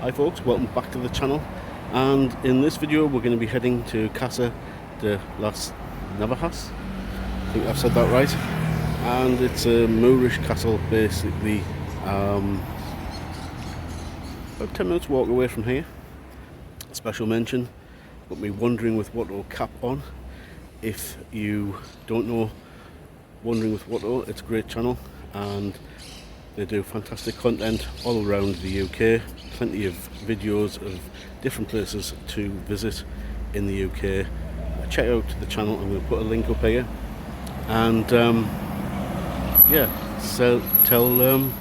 Hi folks, welcome back to the channel, and in this video we're going to be heading to Casa de Los Navajas. I think I've said that right. And it's a Moorish castle basically, about 10 minutes walk away from here. Special mention, got me Wandering with Watto cap on. If you don't know Wandering with Watto, it's a great channel and they do fantastic content all around the UK. Plenty of videos of different places to visit in the UK. Check out the channel, I'm going to put a link up here. And yeah, so tell them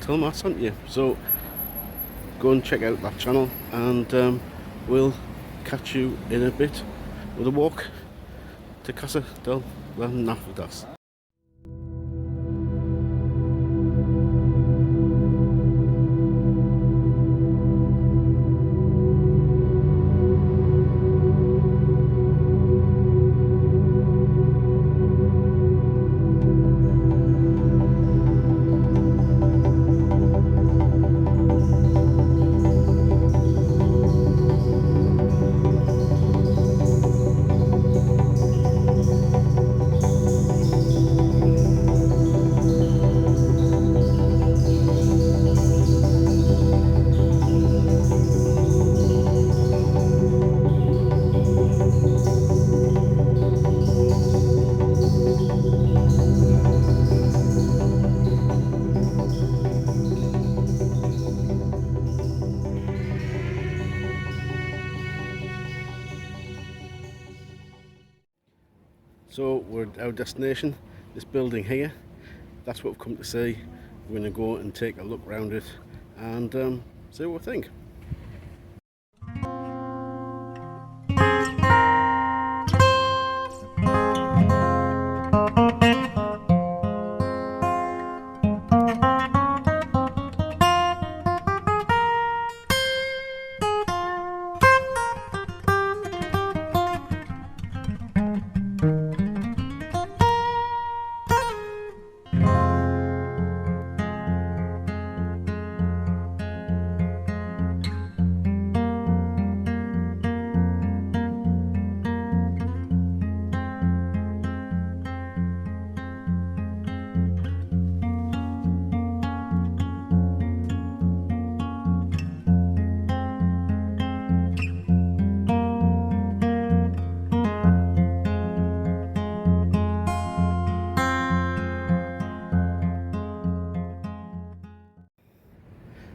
I sent you. So go and check out that channel, and we'll catch you in a bit with a walk to Casa de Los Navajas. So we're at our destination, this building here. That's what we've come to see. We're going to go and take a look around it and see what we think.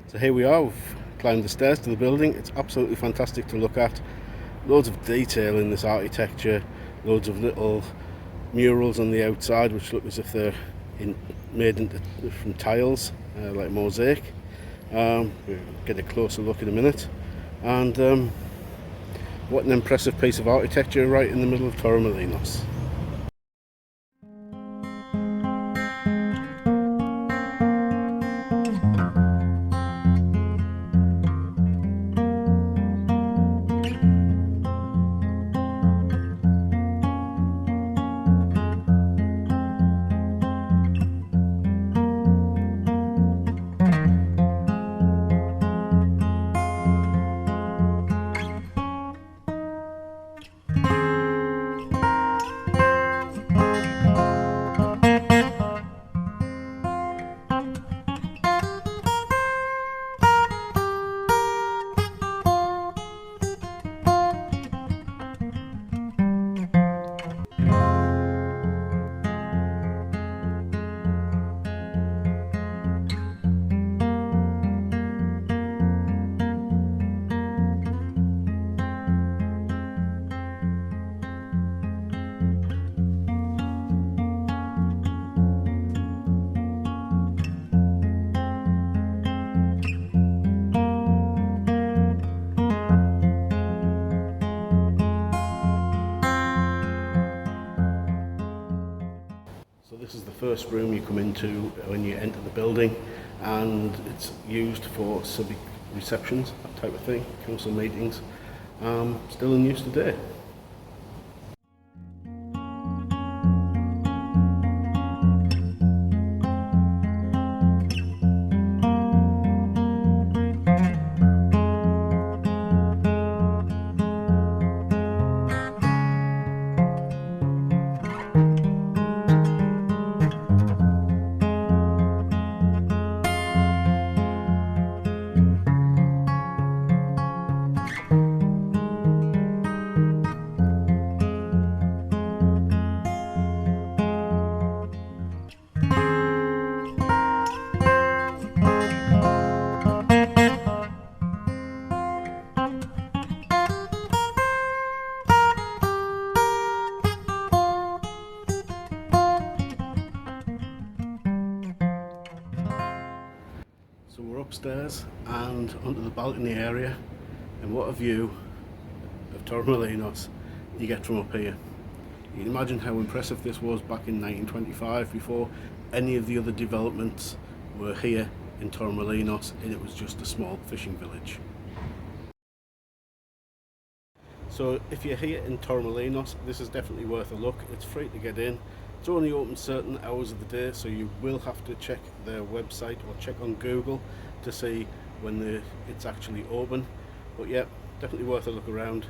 So here we are, we've climbed the stairs to the building. It's absolutely fantastic to look at. Loads of detail in this architecture, loads of little murals on the outside which look as if they're made from tiles, like mosaic. We'll get a closer look in a minute. And what an impressive piece of architecture right in the middle of Torremolinos. This is the first room you come into when you enter the building, and it's used for civic receptions, that type of thing, council meetings, still in use today. downstairs and onto the balcony area, and what a view of Torremolinos you get from up here. You can imagine how impressive this was back in 1925, before any of the other developments were here in Torremolinos, and it was just a small fishing village. So if you're here in Torremolinos, this is definitely worth a look. It's free to get in. It's only open certain hours of the day, so you will have to check their website or check on Google to see when it's actually open. But yeah, definitely worth a look around.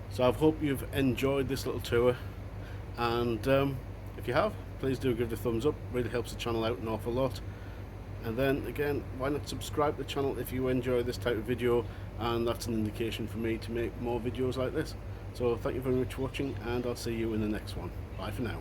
So I hope you've enjoyed this little tour, and if you have, please do give it a thumbs up. It really helps the channel out an awful lot. And then again, why not subscribe to the channel if you enjoy this type of video, and that's an indication for me to make more videos like this. So thank you very much for watching, and I'll see you in the next one. Bye for now.